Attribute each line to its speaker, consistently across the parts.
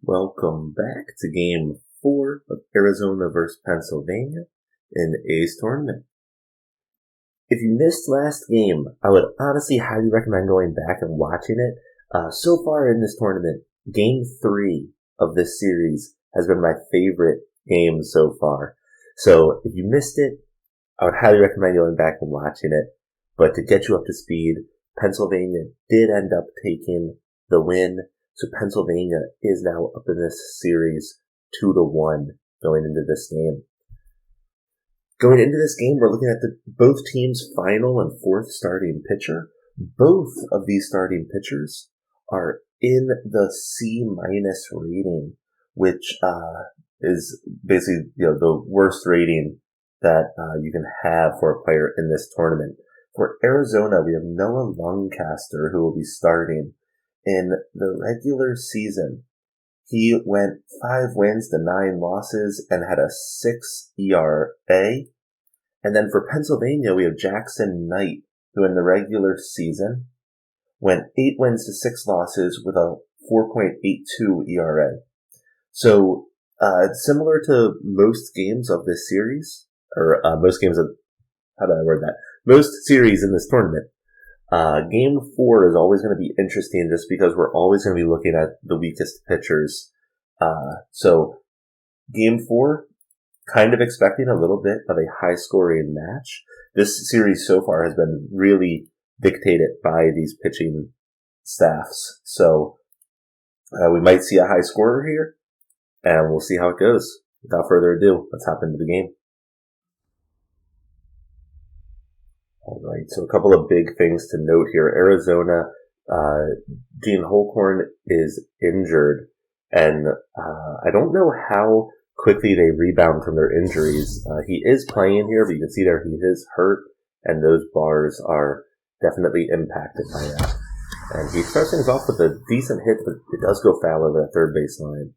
Speaker 1: Welcome back to Game 4 of Arizona vs. Pennsylvania in A's tournament. If you missed last game, I would honestly highly recommend going back and watching it. So far in this tournament, Game 3 of this series has been my favorite game so far. So if you missed it, I would highly recommend going back and watching it. But to get you up to speed, Pennsylvania did end up taking the win. So Pennsylvania is now up in this series 2-1 going into this game. Going into this game, we're looking at both teams' final and fourth starting pitcher. Both of these starting pitchers are in the C- rating, which is basically the worst rating that you can have for a player in this tournament. For Arizona, we have Noah Luncaster, who will be starting. In the regular season, he went 5 wins to 9 losses and had a 6 ERA. And then for Pennsylvania, we have Jackson Knight, who in the regular season went 8 wins to 6 losses with a 4.82 ERA. So, similar to most games of this series, or most series in this tournament, Game 4 is always going to be interesting just because we're always going to be looking at the weakest pitchers. So Game 4, kind of expecting a little bit of a high-scoring match. This series so far has been really dictated by these pitching staffs. So we might see a high scorer here, and we'll see how it goes. Without further ado, let's hop into the game. Alright, so a couple of big things to note here. Arizona, Gene Holcorn is injured, and I don't know how quickly they rebound from their injuries. He is playing here, but you can see there he is hurt, and those bars are definitely impacted by that. And he starts things off with a decent hit, but it does go foul over that third baseline.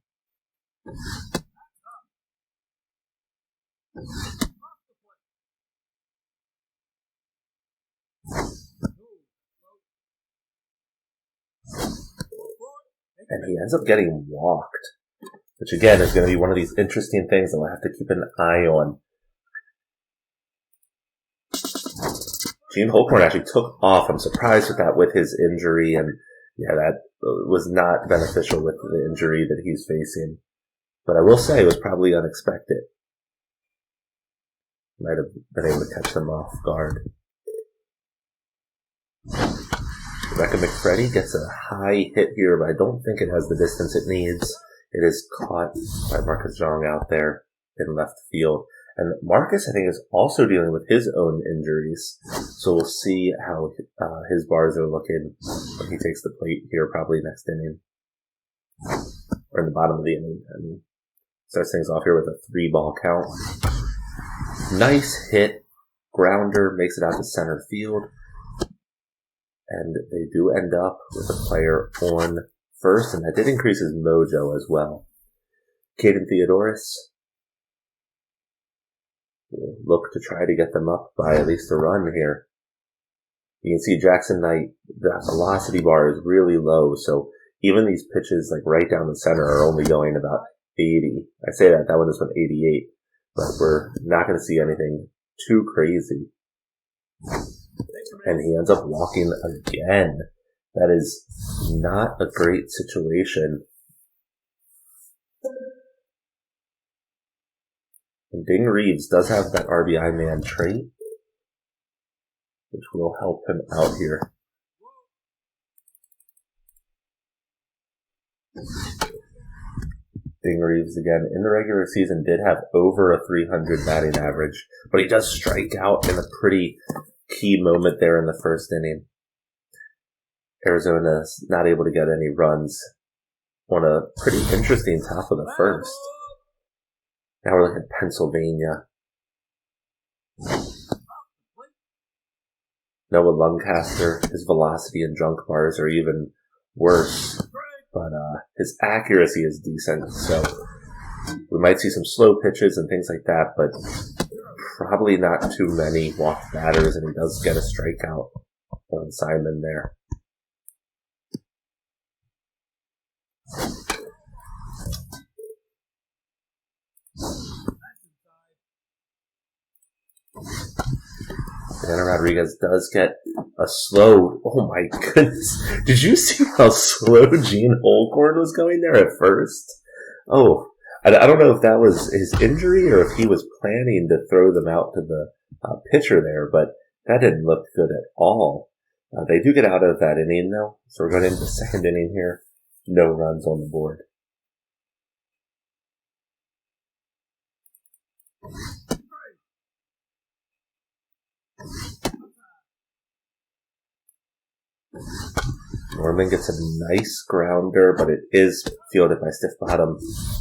Speaker 1: And he ends up getting walked, which again is going to be one of these interesting things that we'll have to keep an eye on. Gene Holcorn actually took off. I'm surprised with that with his injury, and yeah, that was not beneficial with the injury that he's facing. But I will say it was probably unexpected. Might have been able to catch them off guard. Rebecca McFreddy gets a high hit here, but I don't think it has the distance it needs. It is caught by Marcus Zhang out there in left field. And Marcus, I think, is also dealing with his own injuries. So we'll see how his bars are looking when he takes the plate here, probably next inning. Or in the bottom of the inning. Starts things off here with a 3-ball count. Nice hit. Grounder makes it out to center field. And they do end up with a player on first, and that did increase his mojo as well. Caden Theodoris will look to try to get them up by at least a run here. You can see Jackson Knight, the velocity bar is really low, so even these pitches like right down the center are only going about 80. I say that one just went 88, but we're not going to see anything too crazy. And he ends up walking again. That is not a great situation. And Ding Reeves does have that RBI man trait, which will help him out here. Ding Reeves, again, in the regular season, did have over a 300 batting average, but he does strike out in a pretty key moment there in the first inning. Arizona's not able to get any runs on a pretty interesting top of the first. Now we're looking at Pennsylvania. Noah Luncaster, his velocity and junk bars are even worse, but his accuracy is decent, so we might see some slow pitches and things like that, but probably not too many walked batters, and he does get a strikeout on Simon there. Banana Rodriguez does get a slow. Oh my goodness! Did you see how slow Gene Holcorn was going there at first? Oh, I don't know if that was his injury or if he was planning to throw them out to the pitcher there, but that didn't look good at all. They do get out of that inning though, so we're going into the second inning here. No runs on the board. Norman gets a nice grounder, but it is fielded by Stiff Bottom,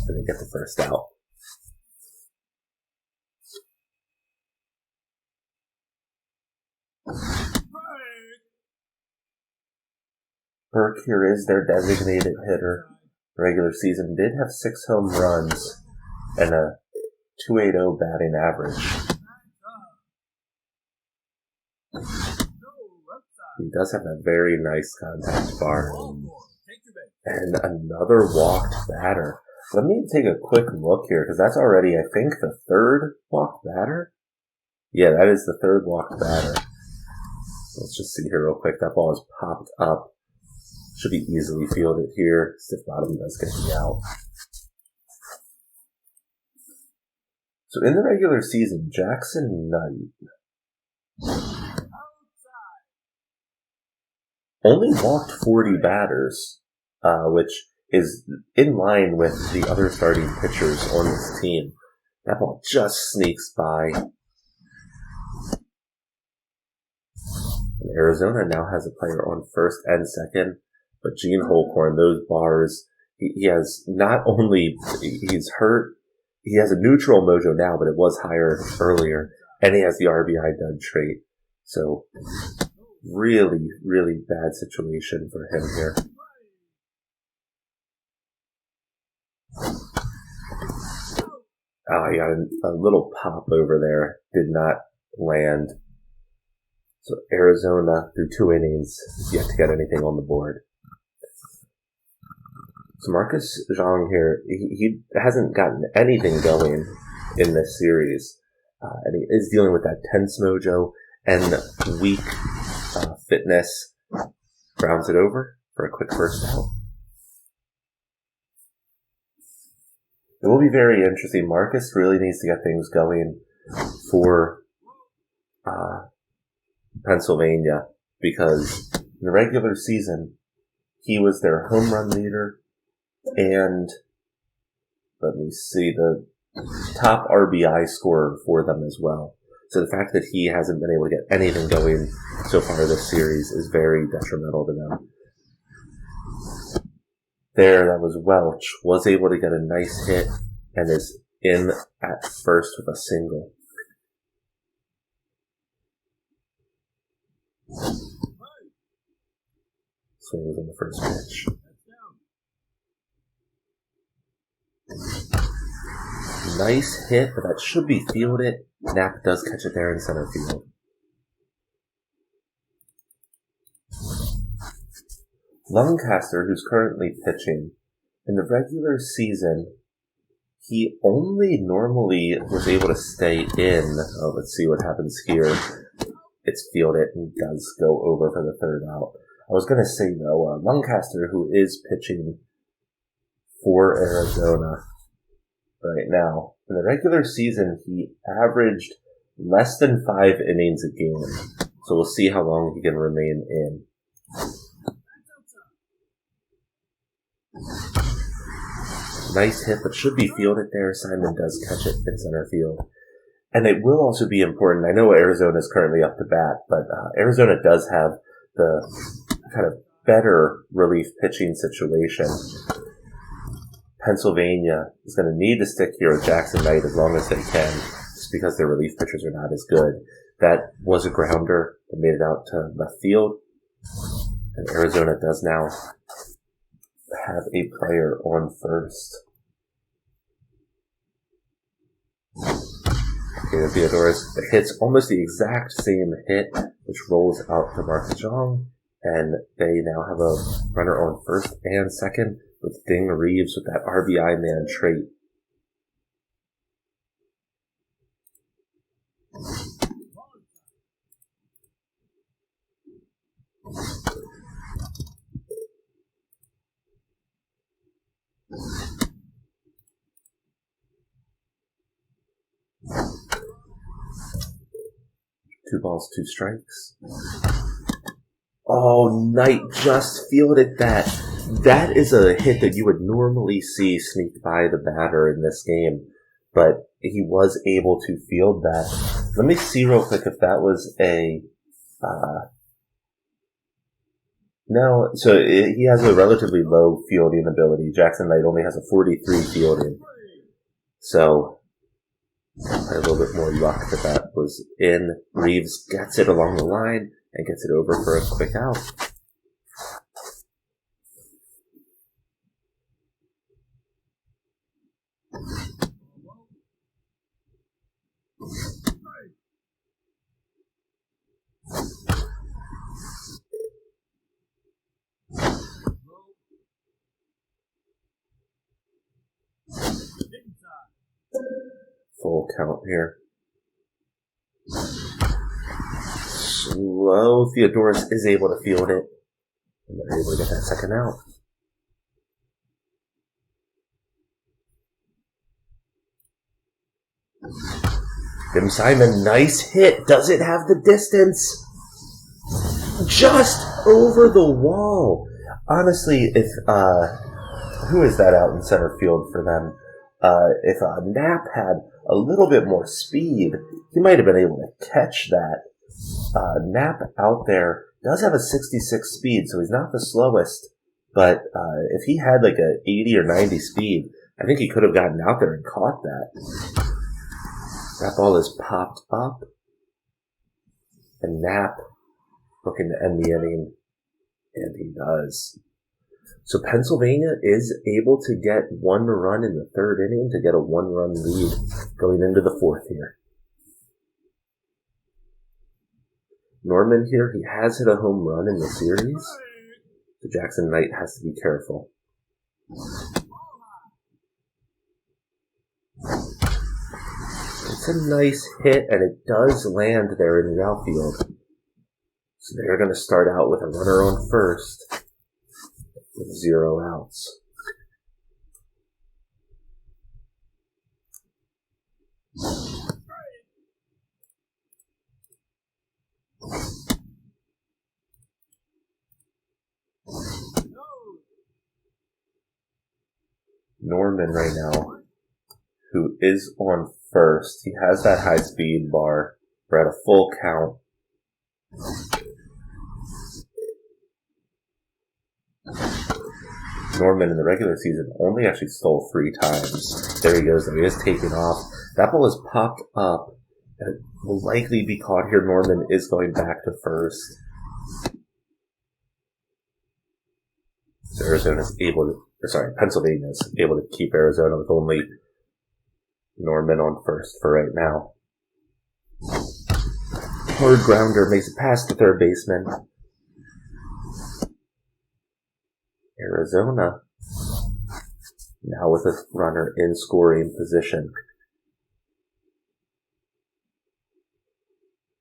Speaker 1: and they get the first out. Burke here is their designated hitter. Regular season did have 6 home runs and a .280 batting average. He does have a very nice contact bar. And another walked batter. Let me take a quick look here, because that's already, I think, the 3rd walked batter. Yeah, that is the 3rd walked batter. Let's just see here real quick. That ball is popped up. Should be easily fielded here. Stiff Bottom does get the out. So in the regular season, Jackson Knight only walked 40 batters, which is in line with the other starting pitchers on this team. That ball just sneaks by. And Arizona now has a player on first and second, but Gene Holcorn, those bars, he has not only, he's hurt, he has a neutral mojo now, but it was higher earlier, and he has the RBI dud trait. So, really, really bad situation for him here. He got a little pop over there. Did not land. So Arizona, through 2 innings, is yet to get anything on the board. So Marcus Zhang here, he hasn't gotten anything going in this series. And he is dealing with that tense mojo and weak fitness. Grounds it over for a quick first out. It will be very interesting. Marcus really needs to get things going for Pennsylvania, because in the regular season, he was their home run leader and, let me see, the top RBI scorer for them as well. So the fact that he hasn't been able to get anything going so far this series is very detrimental to them. There, that was Welch, was able to get a nice hit and is in at first with a single. Swings on the first pitch. Nice hit, but that should be fielded. Knapp does catch it there in center field. Lancaster, who's currently pitching, in the regular season, he only normally was able to stay in. Oh, let's see what happens here. It's fielded and does go over for the 3rd out. I was going to say, though, Lancaster, who is pitching for Arizona right now, in the regular season, he averaged less than 5 innings a game. So we'll see how long he can remain in. Nice hit, but should be fielded there. Simon does catch it in center field. And it will also be important. I know Arizona is currently up to bat, but Arizona does have the kind of better relief pitching situation. Pennsylvania is going to need to stick here with Jackson Knight as long as they can, just because their relief pitchers are not as good. That was a grounder that made it out to left field. And Arizona does now have a player on first. Okay, Theodorus hits almost the exact same hit, which rolls out to Marcus Zhang, and they now have a runner on first and second with Ding Reeves with that RBI man trait. Two balls, two strikes. Oh, Knight just fielded that. That is a hit that you would normally see sneak by the batter in this game, but he was able to field that. Let me see real quick if that was a... no, so he has a relatively low fielding ability. Jackson Knight only has a 43 fielding. So, a little bit more luck that was in. Reeves gets it along the line and gets it over for a quick out. Full count here. Slow. Theodorus is able to field it. And they're able to get that second out. Tim Simon, nice hit. Does it have the distance? Just over the wall. Honestly, if, who is that out in center field for them? If Knapp had a little bit more speed, he might have been able to catch that. Knapp out there does have a 66 speed, so he's not the slowest. But if he had like a 80 or 90 speed, I think he could have gotten out there and caught that. That ball is popped up. And Knapp looking to end the inning. And he does. So Pennsylvania is able to get one run in the third inning to get a one-run lead going into the fourth here. Norman here, he has hit a home run in the series. So Jackson Knight has to be careful. It's a nice hit, and it does land there in the outfield. So they're going to start out with a runner on first with 0 outs. Norman right now, who is on first, he has that high speed bar. We're at a full count. Norman in the regular season only actually stole 3 times. There he goes, though. He is taking off. That ball is popped up. It will likely be caught here. Norman is going back to first. So Pennsylvania is able to keep Arizona with only Norman on first for right now. Hard grounder makes it past the third baseman. Arizona now with a runner in scoring position.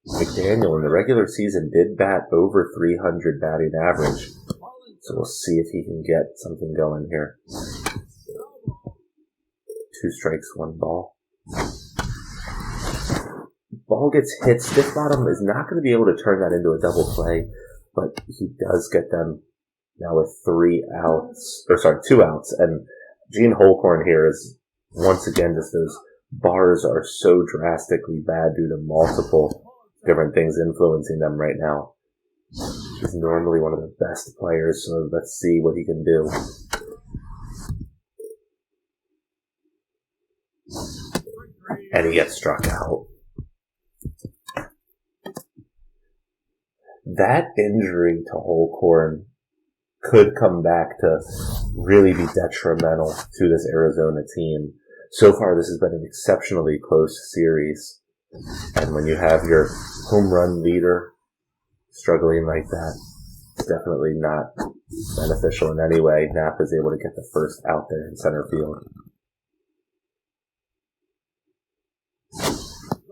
Speaker 1: McDaniel in the regular season did bat over 300 batting average. So we'll see if he can get something going here. 2 strikes, 1 ball. Ball gets hit. Stiff bottom is not going to be able to turn that into a double play, but he does get them now with 2 outs. And Gene Holcorn here is once again just those bars are so drastically bad due to multiple different things influencing them right now. He's normally one of the best players, so let's see what he can do. And he gets struck out. That injury to Holcorn could come back to really be detrimental to this Arizona team. So far, this has been an exceptionally close series. And when you have your home run leader struggling like that, it's definitely not beneficial in any way. Knapp is able to get the first out there in center field.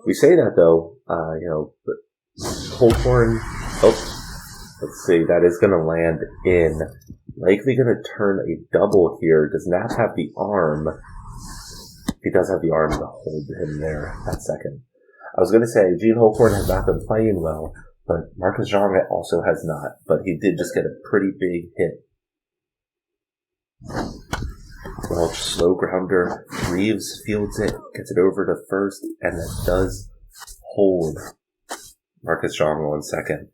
Speaker 1: We say that though, Holcorn, Let's see, that is going to land in. Likely going to turn a double here. Does not have the arm. He does have the arm to hold him there that second. I was going to say, Gene Holcorn has not been playing well, but Marcus Jean also has not. But he did just get a pretty big hit. Welch, slow grounder. Reeves fields it, gets it over to first, and that does hold Marcus Jean on second.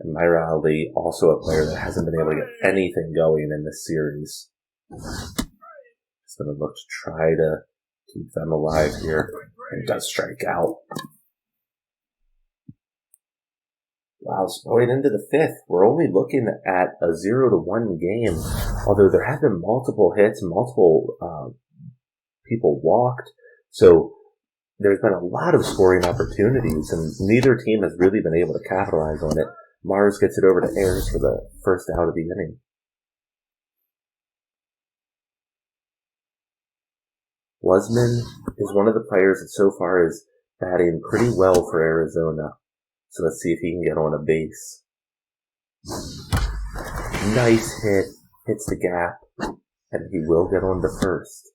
Speaker 1: And Myra Ali, also a player that hasn't been able to get anything going in this series. He's going to look to try to keep them alive here, and does strike out. Wow, so going into the fifth, we're only looking at a 0-1 game, although there have been multiple hits, multiple people walked, so there's been a lot of scoring opportunities, and neither team has really been able to capitalize on it. Mars gets it over to Ayers for the first out of the inning. Lusman is one of the players that so far is batting pretty well for Arizona. So let's see if he can get on a base. Nice hit. Hits the gap. And he will get on to first.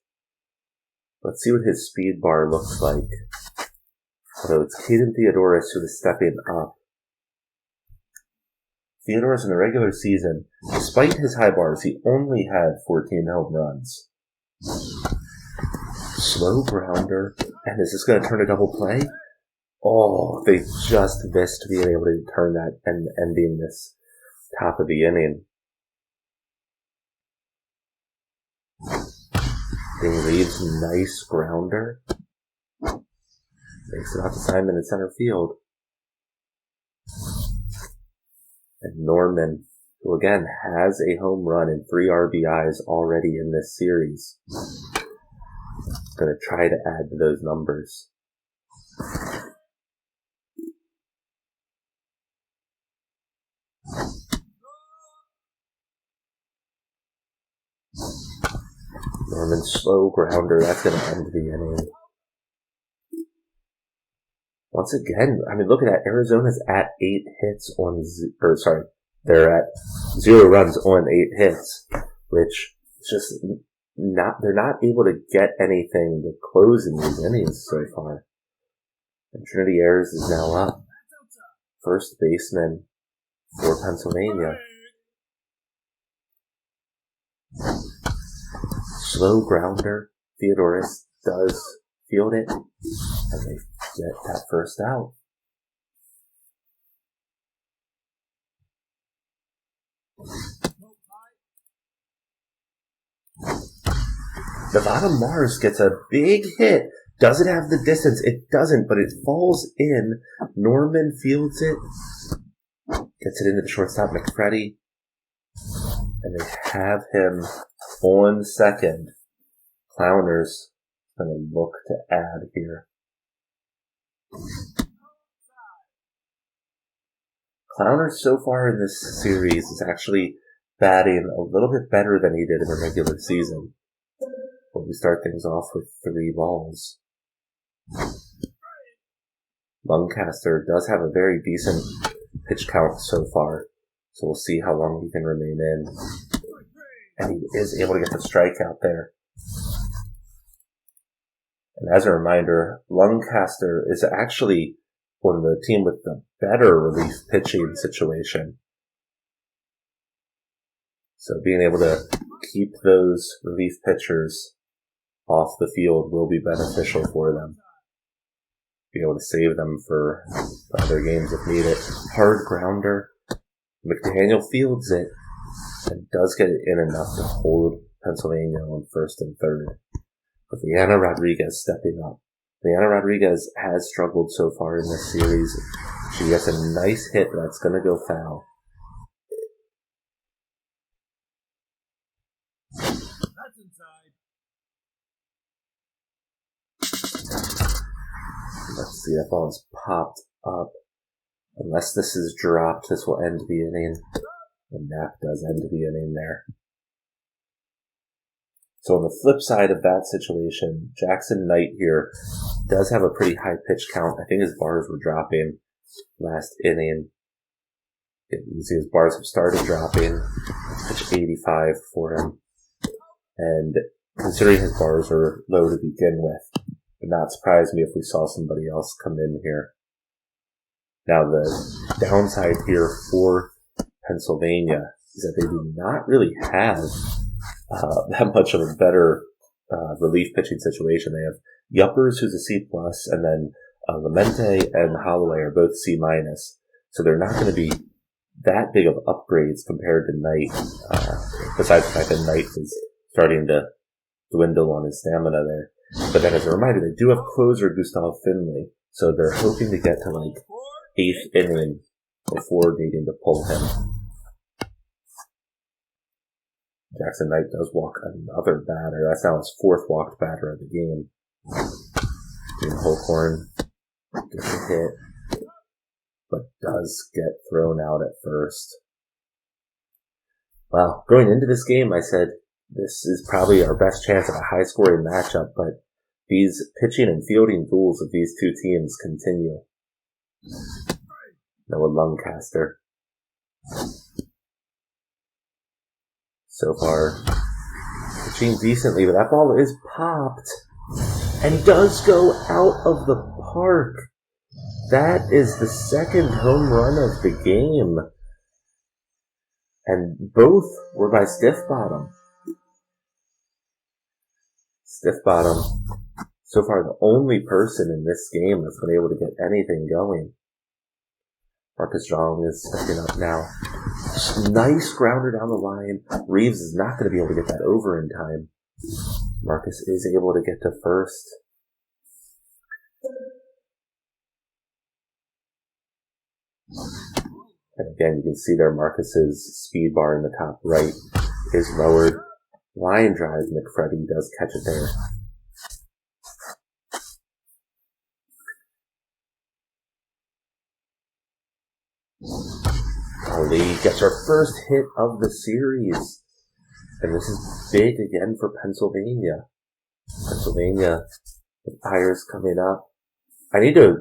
Speaker 1: Let's see what his speed bar looks like. Although it's Caden Theodoris who is stepping up. Theodoris in the regular season, despite his high bars, he only had 14 home runs. Slow grounder. And is this going to turn a double play? Oh, they just missed being able to turn that and ending this top of the inning. Ding Reeves, nice grounder. Makes it out to Simon in center field. And Norman, who again has a home run and 3 RBIs already in this series. Going to try to add to those numbers. Norman, slow grounder. That's going to end the inning. Once again, I mean, look at that. Arizona's at 8 hits on, they're at 0 runs on 8 hits, which is just not, they're not able to get anything to close in these innings so far. And Trinity Ayers is now up. First baseman for Pennsylvania. Slow grounder. Theodoris does field it, and they get that first out. Nevada Mars gets a big hit. Does it have the distance? It doesn't, but it falls in. Norman fields it. Gets it into the shortstop, McFreddy. And they have him on second. Clowners going to look to add here. Clowners so far in this series is actually batting a little bit better than he did in the regular season. But we start things off with 3 balls. Lancaster does have a very decent pitch count so far, so we'll see how long he can remain in. And he is able to get the strikeout there. And as a reminder, Lancaster is actually on the team with the better relief pitching situation. So being able to keep those relief pitchers off the field will be beneficial for them. Be able to save them for other games if needed. Hard grounder. McDaniel fields it and does get it in enough to hold Pennsylvania on first and third. But Liana Rodriguez stepping up. Liana Rodriguez has struggled so far in this series. She gets a nice hit that's going to go foul. That's inside. Let's see, that ball is popped up. Unless this is dropped, this will end the inning. And that does end the inning there. So on the flip side of that situation, Jackson Knight here does have a pretty high pitch count. I think his bars were dropping last inning. You see his bars have started dropping. Pitch 85 for him. And considering his bars are low to begin with, it would not surprise me if we saw somebody else come in here. Now the downside here for Pennsylvania is that they do not really have that much of a better relief pitching situation. They have Yuppers, who's a C+, and then Lamente and Holloway are both C-. So they're not going to be that big of upgrades compared to Knight, besides the fact that Knight is starting to dwindle on his stamina there. But then as a reminder, they do have closer Gustav Finley, so they're hoping to get to like 8th inning before needing to pull him. Jackson Knight does walk another batter. That's now his 4th walked batter of the game. Jim Holcorn gets a hit, but does get thrown out at first. Well, going into this game, I said this is probably our best chance at a high-scoring matchup, but these pitching and fielding duels of these two teams continue. Noah Lungcaster. So far, pitching decently, but that ball is popped and does go out of the park. That is the 2nd home run of the game. And both were by Stiff Bottom. Stiff Bottom, so far the only person in this game that's been able to get anything going. Marcus Jong is stepping up now. Nice grounder down the line. Reeves is not going to be able to get that over in time. Marcus is able to get to first. And again, you can see there Marcus's speed bar in the top right is lowered. Line drive, McFreddy does catch it there. Ali gets our first hit of the series. And this is big again for Pennsylvania. Pennsylvania, the Pirates coming up. I need to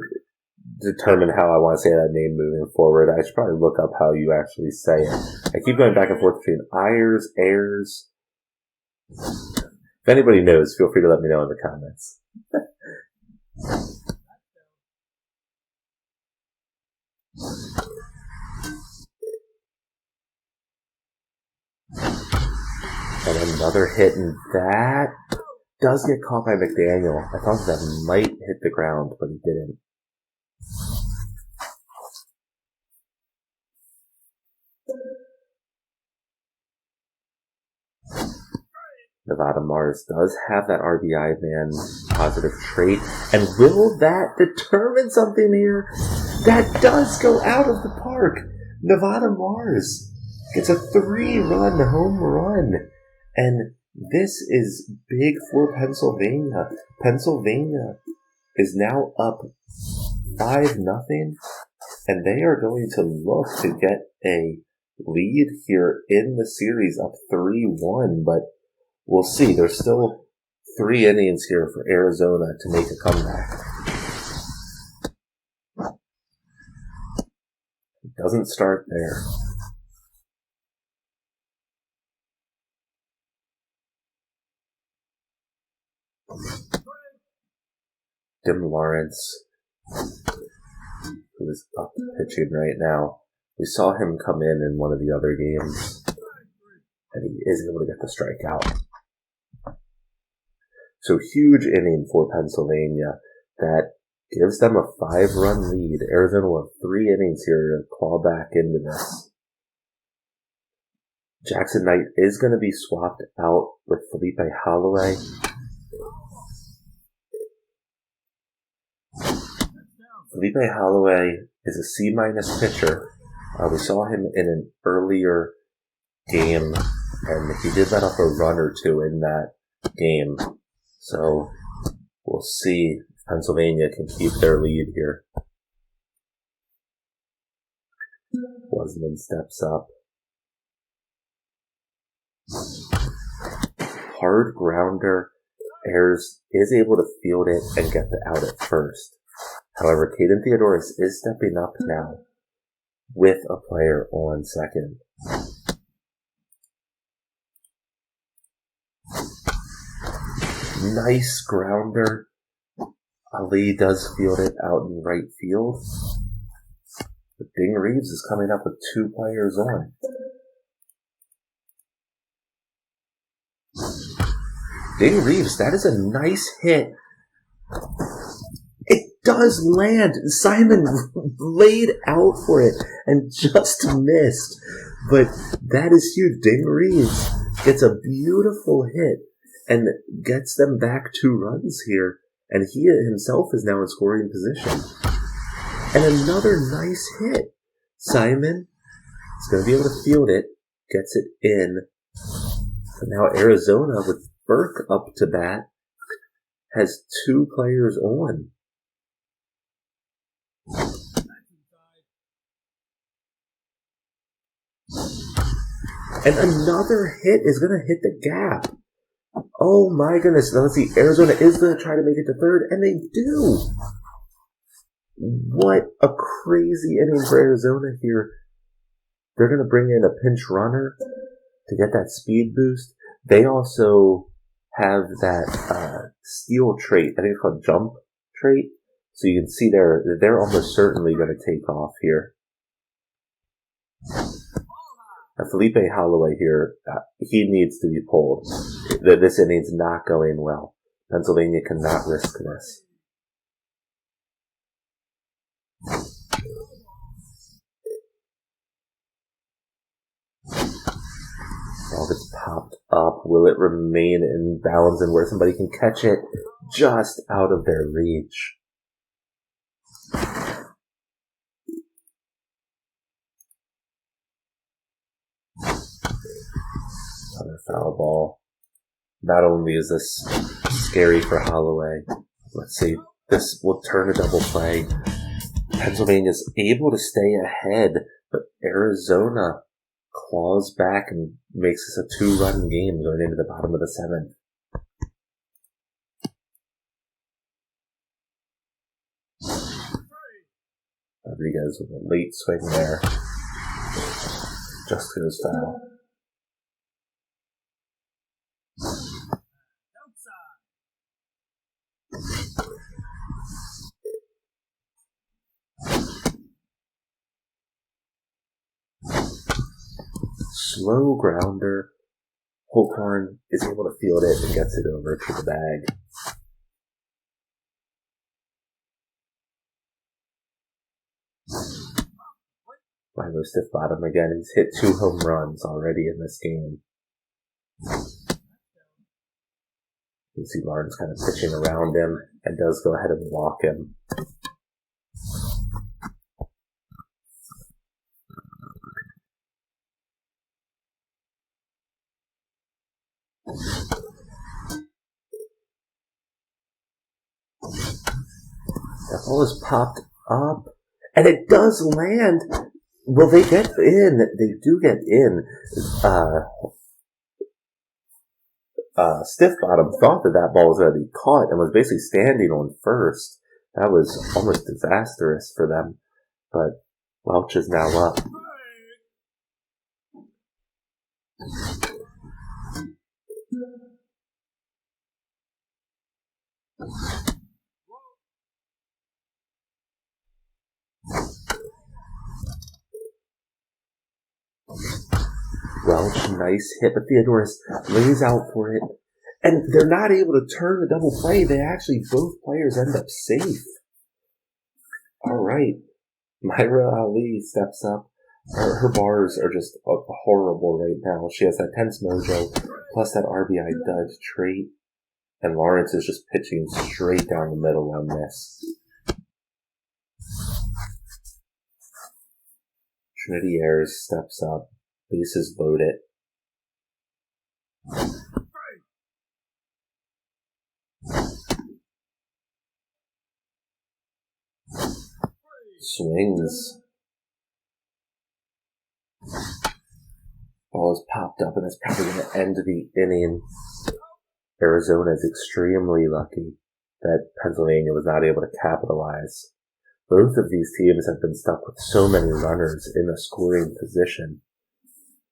Speaker 1: determine how I want to say that name moving forward. I should probably look up how you actually say it. I keep going back and forth between Ayers. If anybody knows, feel free to let me know in the comments. And another hit, and that does get caught by McDaniel. I thought that might hit the ground, but it didn't. Nevada Mars does have that RBI man positive trait. And will that determine something here? That does go out of the park. Nevada Mars gets a 3-run home run. And this is big for Pennsylvania. Pennsylvania is now up 5-0. And they are going to look to get a lead here in the series, up 3-1. But we'll see. There's still 3 innings here for Arizona to make a comeback. It doesn't start there. Tim Lawrence, who is up pitching right now. We saw him come in one of the other games, and he is able to get the strikeout. So huge inning for Pennsylvania. That gives them a 5-run lead. Arizona will have 3 innings here to claw back into this. Jackson Knight is going to be swapped out with Felipe Holloway. Felipe Holloway is a C- pitcher. We saw him in an earlier game, and he did let off a run or 2 in that game. So we'll see if Pennsylvania can keep their lead here. Wasman steps up. Hard grounder. Ayers is able to field it and get the out at first. However, Caden Theodoris is stepping up now. with a player on second. Nice grounder. Ali does field it out in right field. But Ding Reeves is coming up with 2 players on. Ding Reeves, that is a nice hit. It does land. Simon laid out for it and just missed. But that is huge. Ding Reeves gets a beautiful hit and gets them back 2 runs here. And he himself is now in scoring position. And another nice hit. Simon is going to be able to field it, gets it in. But now Arizona, with Burke up to bat, has 2 players on. And another hit is going to hit the gap. Oh my goodness. Now let's see. Arizona is going to try to make it to third, and they do. What a crazy inning for Arizona here. They're going to bring in a pinch runner to get that speed boost. They also have that steal trait. I think it's called jump trait. So you can see they're almost certainly going to take off here. Now Felipe Holloway here, he needs to be pulled. This inning's not going well. Pennsylvania cannot risk this. Ball gets popped up. Will it remain in bounds and where somebody can catch it? Just out of their reach. Another foul ball. Not only is this scary for Holloway, let's see, this will turn a double play. Pennsylvania's able to stay ahead, but Arizona claws back and makes this a 2-run game going into the bottom of the 7th. Rodriguez with a late swing there. Just goes foul. Slow grounder. Holcorn is able to field it and gets it over to the bag. Milo stiff bottom again. He's hit 2 home runs already in this game. You can see Lawrence kind of pitching around him and does go ahead and walk him. That ball is popped up, and it does land. Will they get in? They do get in. Stiff bottom thought that ball was going to be caught and was basically standing on first. That was almost disastrous for them, but Welch is now up. Welch, nice hit, but Theodoris lays out for it. And they're not able to turn the double play. They actually, both players end up safe. Alright. Myra Ali steps up. Her bars are just horrible right now. She has that tense mojo, plus that RBI dud trait. And Lawrence is just pitching straight down the middle on this. Trinity Ayers steps up. Bases loaded. Swings. Ball is popped up, and it's probably going to end the inning. Arizona is extremely lucky that Pennsylvania was not able to capitalize. Both of these teams have been stuck with so many runners in a scoring position.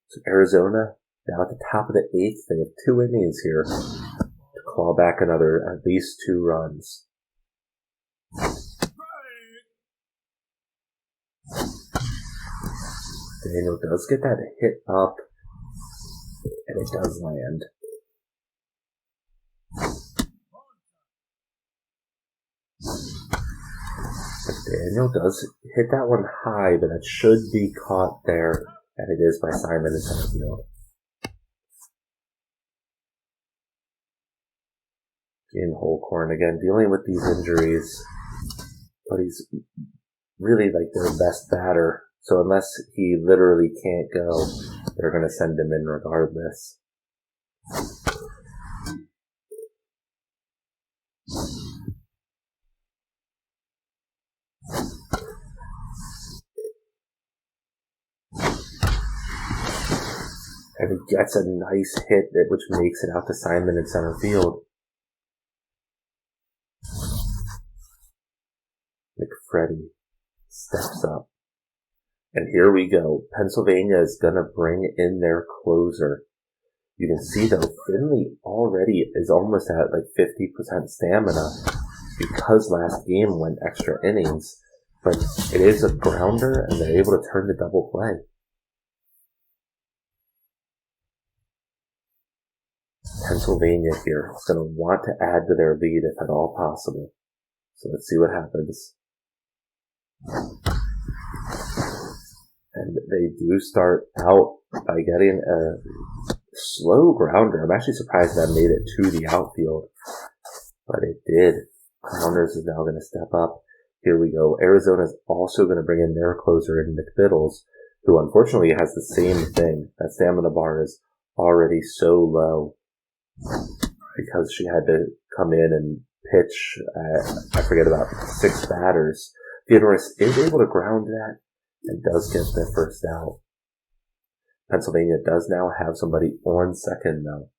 Speaker 1: So Arizona, now at the top of the 8th, they have 2 innings here to claw back another at least 2 runs. Daniel does get that hit up, and it does land. Daniel does hit that one high, but that should be caught there, and it is by Simon in center field. In Holcorn again, dealing with these injuries, but he's really like their best batter. So unless he literally can't go, they're going to send him in regardless. And he gets a nice hit, which makes it out to Simon in center field. McFreddy steps up. And here we go. Pennsylvania is going to bring in their closer. You can see, though, Finley already is almost at like 50% stamina because last game went extra innings. But it is a grounder, and they're able to turn the double play. Pennsylvania here is going to want to add to their lead if at all possible. So let's see what happens. And they do start out by getting a slow grounder. I'm actually surprised that made it to the outfield, but it did. Grounders is now going to step up. Here we go. Arizona is also going to bring in their closer in McBiddles, who unfortunately has the same thing. That stamina bar is already so low because she had to come in and pitch, I forget, about 6 batters. Theodoris is able to ground that and does get the first out. Pennsylvania does now have somebody on second, though.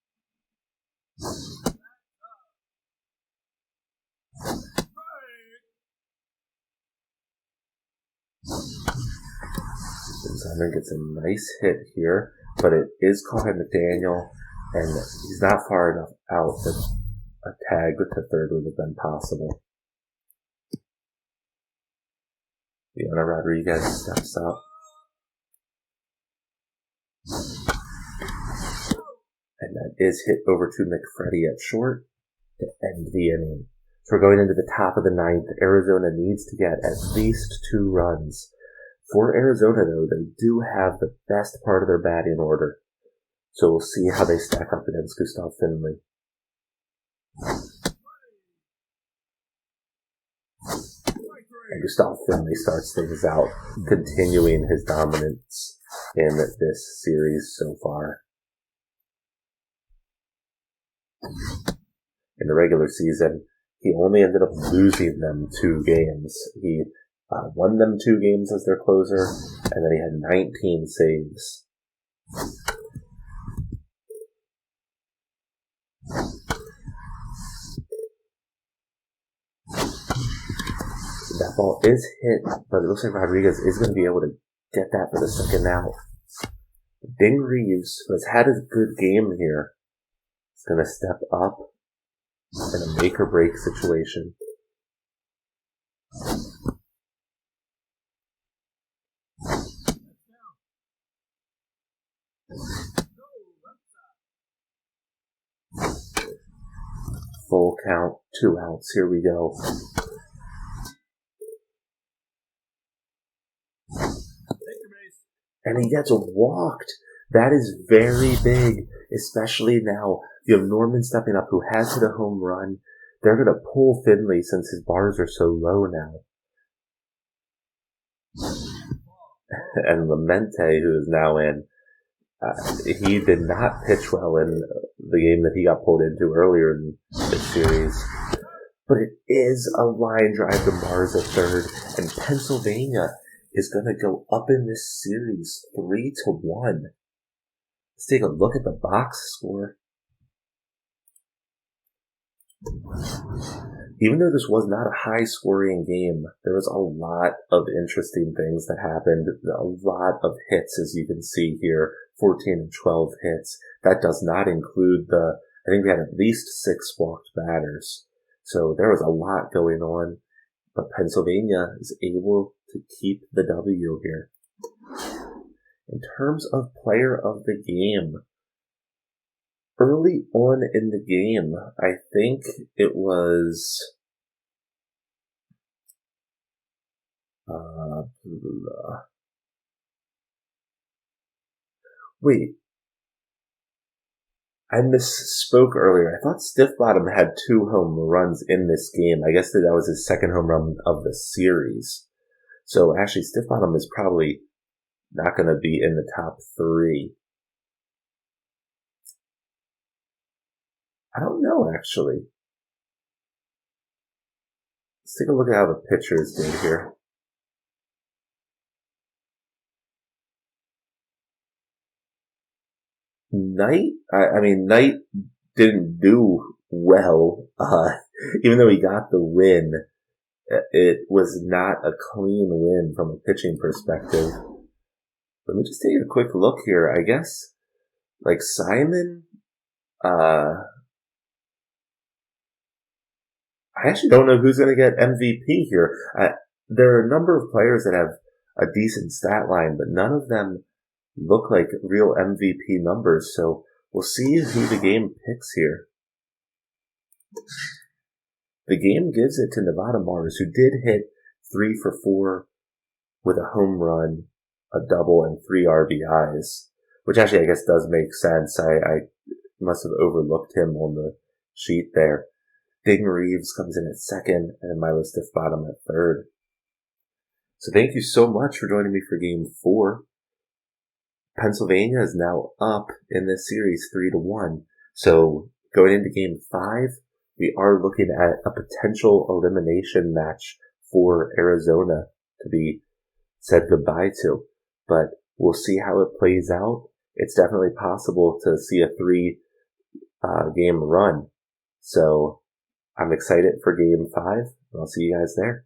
Speaker 1: Simon gets a nice hit here, but it is caught by McDaniel, and he's not far enough out that a tag with the third would have been possible. Leona Rodriguez steps up. And that is hit over to McFreddy at short to end the inning. So we're going into the top of the 9th. Arizona needs to get at least 2 runs. For Arizona, though, they do have the best part of their batting order. So we'll see how they stack up against Gustav Finley. And Gustav Finley starts things out, continuing his dominance in this series so far. In the regular season, he only ended up losing them 2 games. He won them 2 games as their closer, and then he had 19 saves. That ball is hit, but it looks like Rodriguez is going to be able to get that for the second out. Ding Reeves, who has had a good game here, is going to step up in a make-or-break situation. Full count, 2 outs, here we go. And he gets walked. That is very big, especially now. You have Norman stepping up, who has hit a home run. They're going to pull Finley since his bars are so low now. And Lamente, who is now in, he did not pitch well in the game that he got pulled into earlier in the series. But it is a line drive to bars at third, and Pennsylvania is going to go up in this series 3-1. Let's take a look at the box score. Even though this was not a high-scoring game, there was a lot of interesting things that happened. A lot of hits, as you can see here, 14 and 12 hits. That does not include I think we had at least 6 walked batters. So there was a lot going on, but Pennsylvania is able to keep the W here. In terms of player of the game, early on in the game, I think it was wait, I misspoke earlier. I thought Stiff Bottom had 2 home runs in this game. I guess that was his second home run of the series. So actually, Stiff Bottom is probably not going to be in the top 3. I don't know, actually. Let's take a look at how the pitchers did here. Knight didn't do well. Even though he got the win, it was not a clean win from a pitching perspective. Let me just take a quick look here. I guess, like Simon, I actually don't know who's going to get MVP here. There are a number of players that have a decent stat line, but none of them look like real MVP numbers. So we'll see who the game picks here. The game gives it to Nevada Mars, who did hit 3 for 4 with a home run, a double, and 3 RBIs, which actually I guess does make sense. I must have overlooked him on the sheet there. Dayton Reeves comes in at second, and Milo Stiff Bottom at third. So thank you so much for joining me for Game 4. Pennsylvania is now up in this series 3-1. So going into Game 5, we are looking at a potential elimination match for Arizona to be said goodbye to. But we'll see how it plays out. It's definitely possible to see a 3 game run. So I'm excited for Game 5, and I'll see you guys there.